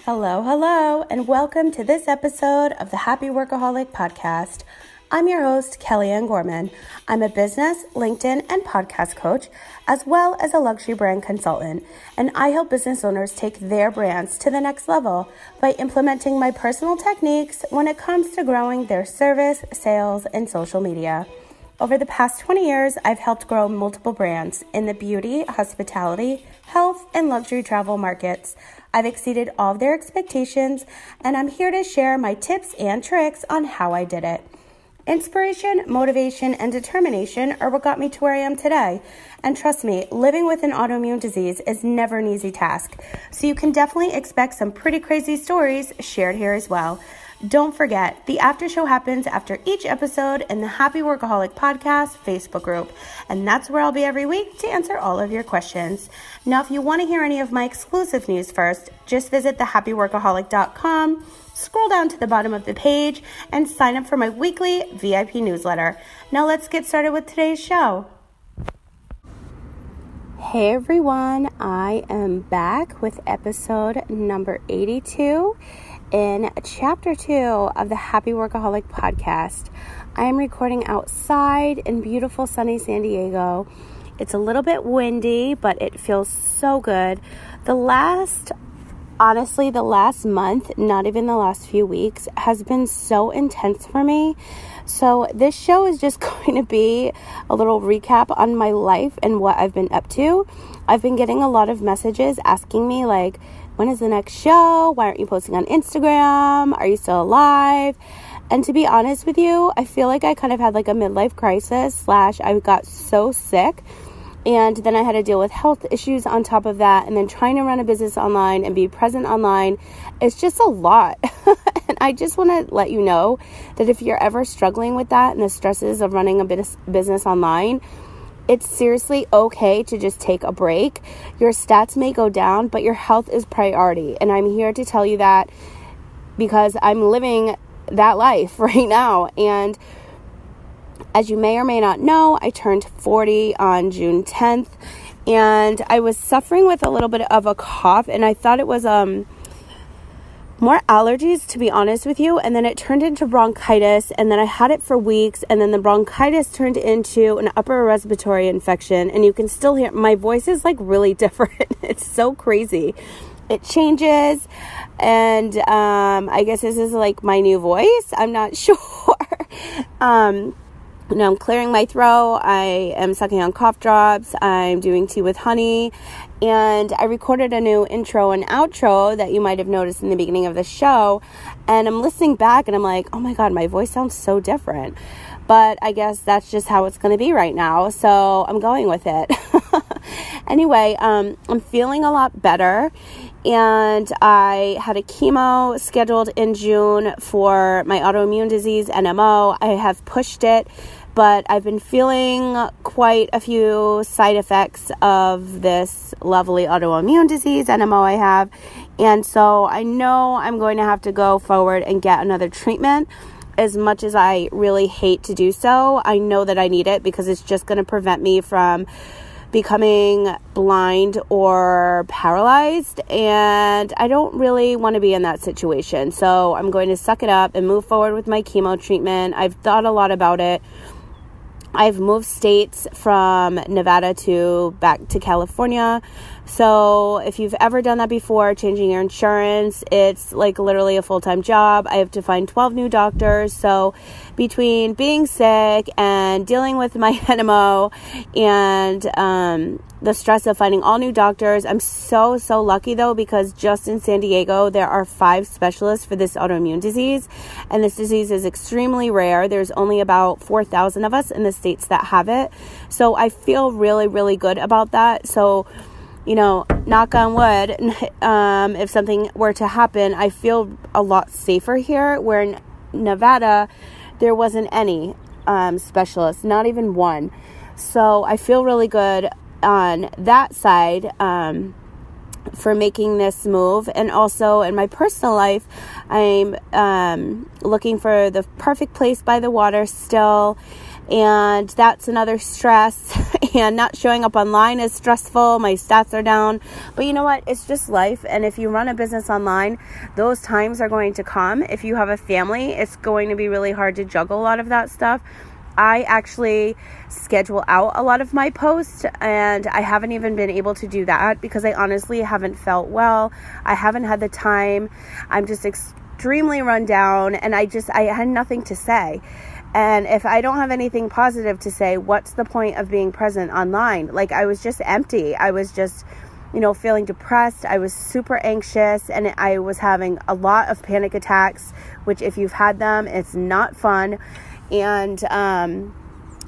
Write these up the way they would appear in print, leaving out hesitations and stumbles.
Hello, and welcome to this episode of the Happy Workaholic Podcast. I'm your host, Kellyanne Gorman. I'm a business, LinkedIn, and podcast coach, as well as a luxury brand consultant, and I help business owners take their brands to the next level by implementing my personal techniques when it comes to growing their service, sales, and social media. Over the past 20 years, I've helped grow multiple brands in the beauty, hospitality, health, and luxury travel markets. I've exceeded all of their expectations, and I'm here to share my tips and tricks on how I did it. Inspiration, motivation, and determination are what got me to where I am today. And trust me, living with an autoimmune disease is never an easy task. So you can definitely expect some pretty crazy stories shared here as well. Don't forget, the after show happens after each episode in the Happy Workaholic Podcast Facebook group, and that's where I'll be every week to answer all of your questions. Now, if you want to hear any of my exclusive news first, just visit thehappyworkaholic.com, scroll down to the bottom of the page, and sign up for my weekly VIP newsletter. Now, let's get started with today's show. Hey everyone, I am back with episode number 82. In chapter 2 of the Happy Workaholic Podcast. I am recording outside in beautiful sunny San Diego. It's a little bit windy, but it feels so good. The last month, not even the last few weeks, has been so intense for me. So this show is just going to be a little recap on my life and what I've been up to. I've been getting a lot of messages asking me like, when is the next show? Why aren't you posting on Instagram? Are you still alive? And to be honest with you, I feel like I kind of had like a midlife crisis / I got so sick. And then I had to deal with health issues on top of that. And then trying to run a business online and be present online. It's just a lot. And I just want to let you know that if you're ever struggling with that and the stresses of running a business online, it's seriously okay to just take a break. Your stats may go down, but your health is priority. And I'm here to tell you that because I'm living that life right now. And as you may or may not know, I turned 40 on June 10th. And I was suffering with a little bit of a cough. And I thought it was more allergies, to be honest with you, and then it turned into bronchitis, and then I had it for weeks, and then the bronchitis turned into an upper respiratory infection, and you can still hear my voice is like really different. It's so crazy. It changes, and I guess this is like my new voice. I'm not sure. Now I'm clearing my throat. I am sucking on cough drops. I'm doing tea with honey. And I recorded a new intro and outro that you might have noticed in the beginning of the show. And I'm listening back and I'm like, oh my God, my voice sounds so different. But I guess that's just how it's going to be right now. So I'm going with it. Anyway, I'm feeling a lot better. And I had a chemo scheduled in June for my autoimmune disease, NMO. I have pushed it, but I've been feeling quite a few side effects of this lovely autoimmune disease, NMO I have. And so I know I'm going to have to go forward and get another treatment. As much as I really hate to do so, I know that I need it because it's just going to prevent me from becoming blind or paralyzed, and I don't really want to be in that situation. So I'm going to suck it up and move forward with my chemo treatment. I've thought a lot about it. I've moved states from Nevada back to California. So if you've ever done that before, changing your insurance, it's like literally a full-time job. I have to find 12 new doctors. So between being sick and dealing with my NMO and the stress of finding all new doctors, I'm so lucky though, because just in San Diego, there are 5 specialists for this autoimmune disease. And this disease is extremely rare. There's only about 4,000 of us in the states that have it. So I feel really good about that. So, you know, knock on wood, if something were to happen, I feel a lot safer here, where in Nevada, there wasn't any specialists, not even one. So I feel really good on that side for making this move. And also in my personal life, I'm looking for the perfect place by the water still. And that's another stress. And not showing up online is stressful. My stats are down. But you know what? It's just life. And if you run a business online, those times are going to come. If you have a family, it's going to be really hard to juggle a lot of that stuff. I actually schedule out a lot of my posts, and I haven't even been able to do that because I honestly haven't felt well. I haven't had the time. I'm just extremely run down, and I had nothing to say. And if I don't have anything positive to say, what's the point of being present online? Like, I was just empty. I was just, feeling depressed. I was super anxious, and I was having a lot of panic attacks, which if you've had them, it's not fun. And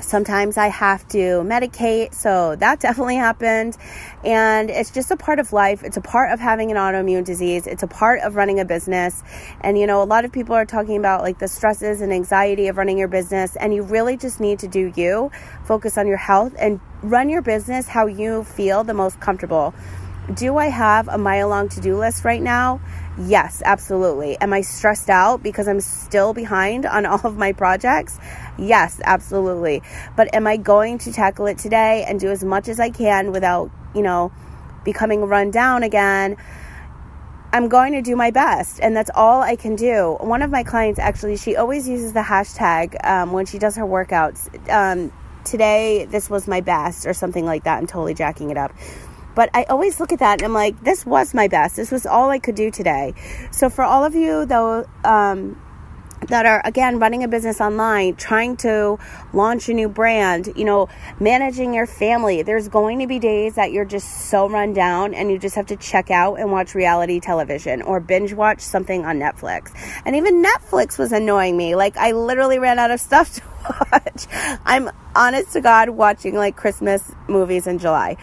sometimes I have to medicate, so that definitely happened. And it's just a part of life. It's a part of having an autoimmune disease. It's a part of running a business. And a lot of people are talking about like the stresses and anxiety of running your business, and you really just need to do you, focus on your health, and run your business how you feel the most comfortable. Do I have a mile-long to-do list right now? Yes, absolutely. Am I stressed out because I'm still behind on all of my projects? Yes, absolutely. But am I going to tackle it today and do as much as I can without, becoming run down again? I'm going to do my best, and that's all I can do. One of my clients, actually, she always uses the hashtag when she does her workouts. Today, this was my best, or something like that. I'm totally jacking it up. But I always look at that and I'm like, this was my best. This was all I could do today. So for all of you, though, that are, again, running a business online, trying to launch a new brand, managing your family, there's going to be days that you're just so run down and you just have to check out and watch reality television or binge watch something on Netflix. And even Netflix was annoying me. Like, I literally ran out of stuff to watch. I'm honest to God watching like Christmas movies in July.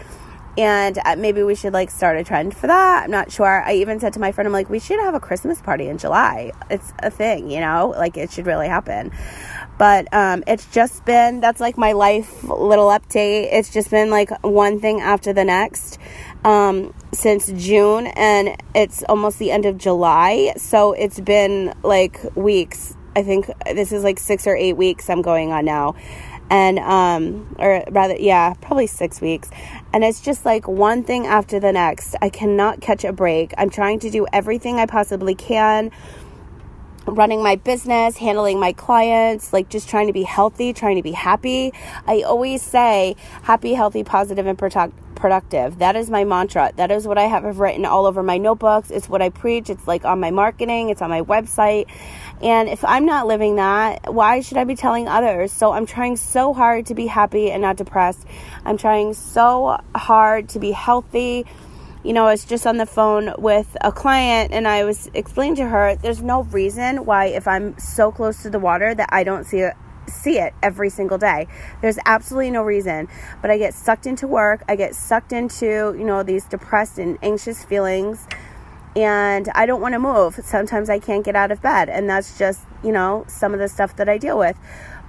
And maybe we should like start a trend for that. I'm not sure. I even said to my friend, I'm like, we should have a Christmas party in July. It's a thing, like it should really happen. But it's just been, that's like my life little update. It's just been like one thing after the next since June, and it's almost the end of July. So it's been like weeks. I think this is like 6 or 8 weeks I'm going on now. And, or rather, yeah, probably 6 weeks. And it's just like one thing after the next. I cannot catch a break. I'm trying to do everything I possibly can. Running my business, handling my clients, like just trying to be healthy, trying to be happy. I always say happy, healthy, positive, and productive. That is my mantra. That is what I have written all over my notebooks. It's what I preach. It's like on my marketing. It's on my website. And if I'm not living that, why should I be telling others? So I'm trying so hard to be happy and not depressed. I'm trying so hard to be healthy. I was just on the phone with a client, and I was explaining to her, there's no reason why if I'm so close to the water that I don't see it every single day. There's absolutely no reason. But I get sucked into work. I get sucked into, these depressed and anxious feelings. And I don't want to move. Sometimes I can't get out of bed. And that's just, some of the stuff that I deal with.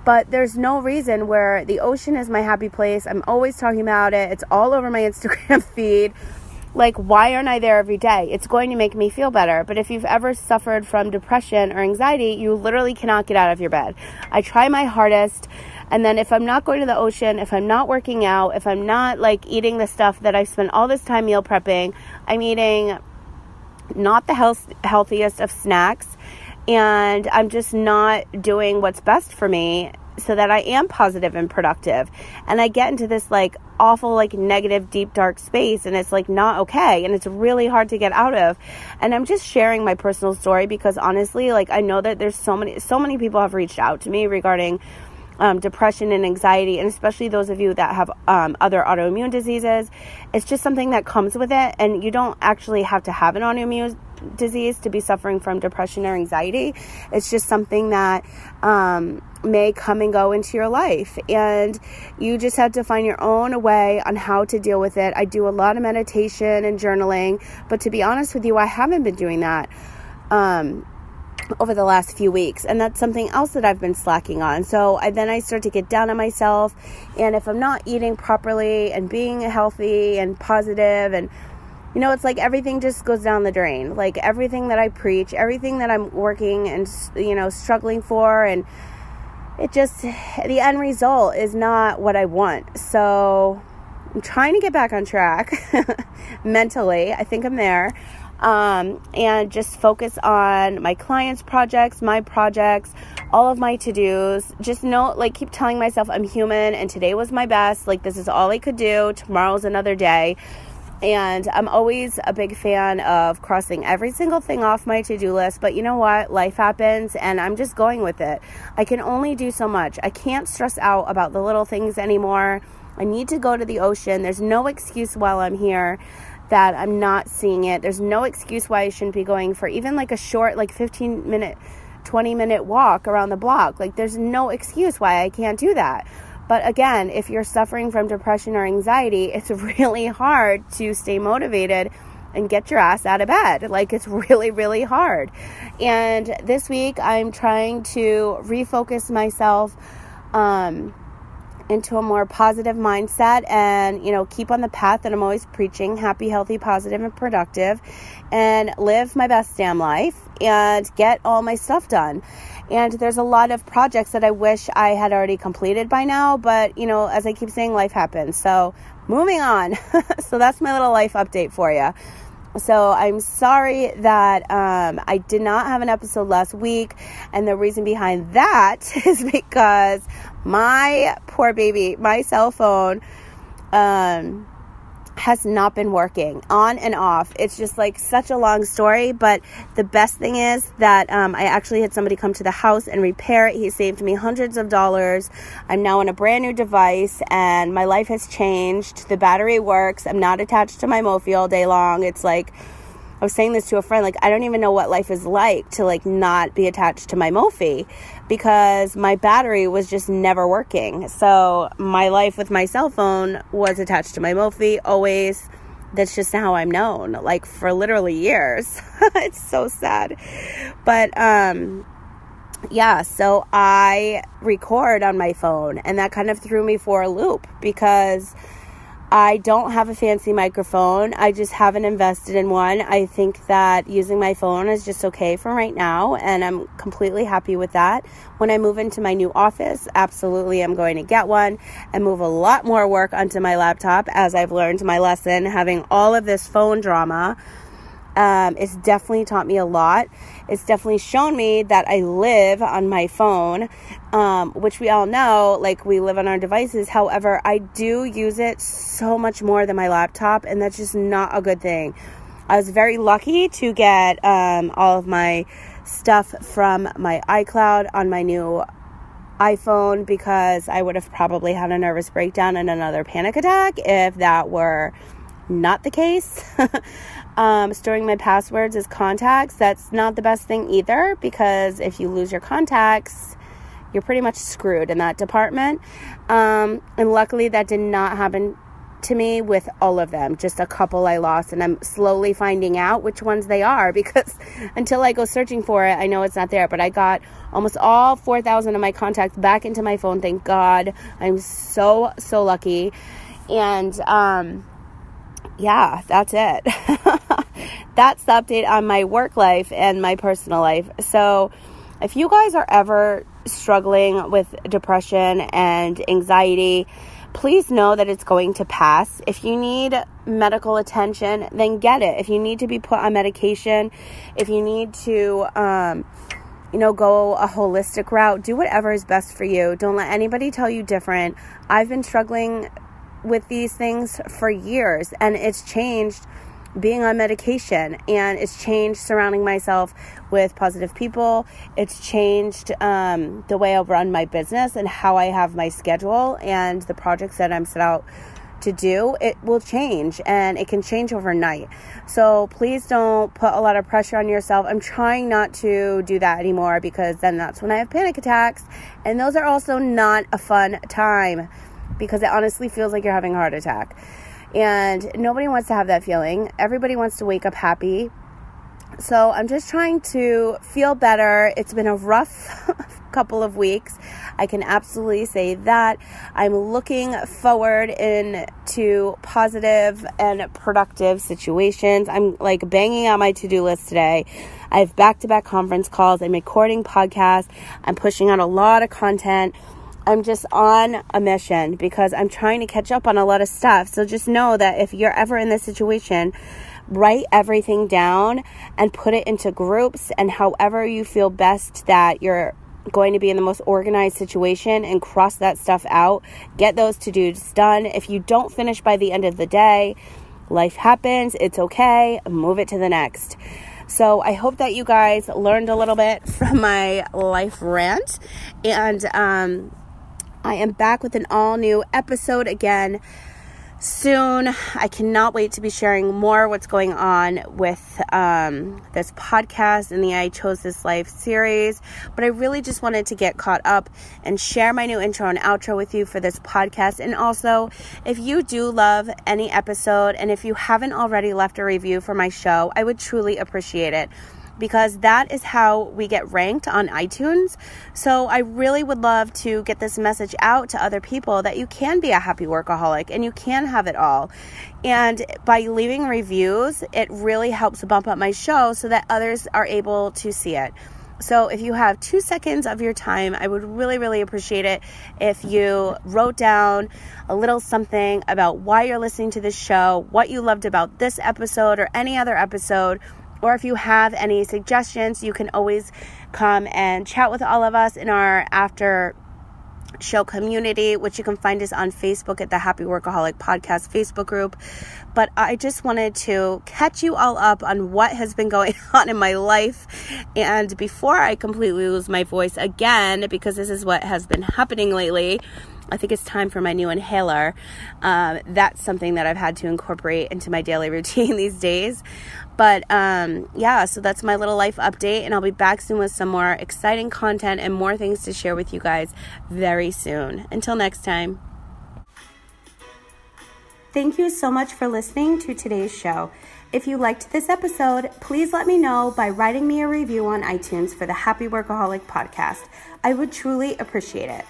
But there's no reason where the ocean is my happy place. I'm always talking about it. It's all over my Instagram feed. Like, why aren't I there every day? It's going to make me feel better. But if you've ever suffered from depression or anxiety, you literally cannot get out of your bed. I try my hardest. And then if I'm not going to the ocean, if I'm not working out, if I'm not like eating the stuff that I've spent all this time meal prepping, I'm eating not the healthiest of snacks. And I'm just not doing what's best for me so that I am positive and productive. And I get into this like awful, like negative, deep, dark space, and it's like not okay. And it's really hard to get out of. And I'm just sharing my personal story because honestly, like I know that there's so many people have reached out to me regarding depression and anxiety, and especially those of you that have other autoimmune diseases. It's just something that comes with it, and you don't actually have to have an autoimmune disease to be suffering from depression or anxiety. It's just something that may come and go into your life, and you just have to find your own way on how to deal with it. I do a lot of meditation and journaling, but to be honest with you, I haven't been doing that over the last few weeks, and that's something else that I've been slacking on. So I start to get down on myself, and if I'm not eating properly and being healthy and positive, and it's like everything just goes down the drain. Like everything that I preach, everything that I'm working and struggling for, and the end result is not what I want. So I'm trying to get back on track mentally. I think I'm there. And just focus on my clients' projects, my projects, all of my to-dos. Just keep telling myself I'm human and today was my best. Like, this is all I could do. Tomorrow's another day. And I'm always a big fan of crossing every single thing off my to-do list. But you know what? Life happens and I'm just going with it. I can only do so much. I can't stress out about the little things anymore. I need to go to the ocean. There's no excuse while I'm here that I'm not seeing it. There's no excuse why I shouldn't be going for even like a short, 15-minute, 20-minute walk around the block. Like, there's no excuse why I can't do that. But again, if you're suffering from depression or anxiety, it's really hard to stay motivated and get your ass out of bed. Like, it's really, really hard. And this week, I'm trying to refocus myself into a more positive mindset and, keep on the path that I'm always preaching: happy, healthy, positive, and productive, and live my best damn life and get all my stuff done. And there's a lot of projects that I wish I had already completed by now, but, as I keep saying, life happens. So moving on. So that's my little life update for you. So I'm sorry that I did not have an episode last week. And the reason behind that is because my poor baby, my cell phone, has not been working on and off. It's just such a long story. But the best thing is that I actually had somebody come to the house and repair it. He saved me hundreds of dollars. I'm now on a brand new device and my life has changed. The battery works. I'm not attached to my Mophie all day long. It's I was saying this to a friend, I don't even know what life is like to not be attached to my Mophie, because my battery was just never working. So my life with my cell phone was attached to my Mophie always. That's just how I'm known, for literally years. It's so sad. But yeah, so I record on my phone, and that kind of threw me for a loop because I don't have a fancy microphone. I just haven't invested in one. I think that using my phone is just okay for right now, and I'm completely happy with that. When I move into my new office, absolutely I'm going to get one and move a lot more work onto my laptop, as I've learned my lesson. Having all of this phone drama, it's definitely taught me a lot. It's definitely shown me that I live on my phone, which we all know, we live on our devices. However, I do use it so much more than my laptop, and that's just not a good thing. I was very lucky to get all of my stuff from my iCloud on my new iPhone, because I would have probably had a nervous breakdown and another panic attack if that were not the case. Storing my passwords as contacts, that's not the best thing either, because if you lose your contacts, you're pretty much screwed in that department. And luckily that did not happen to me with all of them. Just a couple I lost, and I'm slowly finding out which ones they are, because until I go searching for it, I know it's not there. But I got almost all 4,000 of my contacts back into my phone. Thank God. I'm so lucky. And yeah, that's it. That's the update on my work life and my personal life. So if you guys are ever struggling with depression and anxiety, please know that it's going to pass. If you need medical attention, then get it. If you need to be put on medication, if you need to, go a holistic route, do whatever is best for you. Don't let anybody tell you different. I've been struggling with these things for years, and it's changed being on medication, and it's changed surrounding myself with positive people. It's changed the way I run my business and how I have my schedule and the projects that I'm set out to do. It will change, and it can change overnight. So please don't put a lot of pressure on yourself. I'm trying not to do that anymore, because then that's when I have panic attacks, and those are also not a fun time, because it honestly feels like you're having a heart attack. And nobody wants to have that feeling. Everybody wants to wake up happy. So I'm just trying to feel better. It's been a rough couple of weeks. I can absolutely say that. I'm looking forward into positive and productive situations. I'm like banging out my to-do list today. I have back-to-back conference calls. I'm recording podcasts. I'm pushing out a lot of content. I'm just on a mission because I'm trying to catch up on a lot of stuff. So just know that if you're ever in this situation, write everything down and put it into groups, and however you feel best that you're going to be in the most organized situation, and cross that stuff out. Get those to-dos done. If you don't finish by the end of the day, life happens. It's okay. Move it to the next. So I hope that you guys learned a little bit from my life rant, and I am back with an all new episode again soon. I cannot wait to be sharing more what's going on with this podcast and the I Chose This Life series. But I really just wanted to get caught up and share my new intro and outro with you for this podcast. And also, if you do love any episode, and if you haven't already left a review for my show, I would truly appreciate it, because that is how we get ranked on iTunes. So I really would love to get this message out to other people that you can be a happy workaholic and you can have it all. And by leaving reviews, it really helps bump up my show so that others are able to see it. So if you have 2 seconds of your time, I would really, really appreciate it if you wrote down a little something about why you're listening to this show, what you loved about this episode or any other episode. Or if you have any suggestions, you can always come and chat with all of us in our after show community, which you can find us on Facebook at the Happy Workaholic Podcast Facebook group. But I just wanted to catch you all up on what has been going on in my life. And before I completely lose my voice again, because this is what has been happening lately, I think it's time for my new inhaler. That's something that I've had to incorporate into my daily routine these days. But yeah, so that's my little life update, and I'll be back soon with some more exciting content and more things to share with you guys very soon. Until next time. Thank you so much for listening to today's show. If you liked this episode, please let me know by writing me a review on iTunes for the Happy Workaholic Podcast. I would truly appreciate it.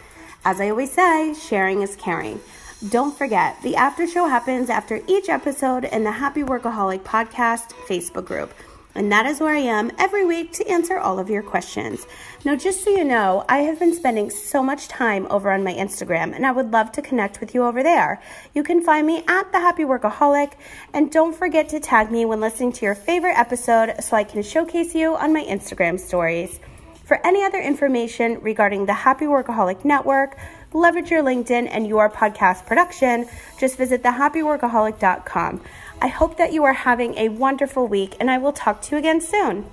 As I always say, sharing is caring. Don't forget, the after show happens after each episode in the Happy Workaholic Podcast Facebook group. And that is where I am every week to answer all of your questions. Now, just so you know, I have been spending so much time over on my Instagram, and I would love to connect with you over there. You can find me at the Happy Workaholic, and don't forget to tag me when listening to your favorite episode so I can showcase you on my Instagram stories. For any other information regarding the Happy Workaholic Network, leverage your LinkedIn and your podcast production, just visit thehappyworkaholic.com. I hope that you are having a wonderful week, and I will talk to you again soon.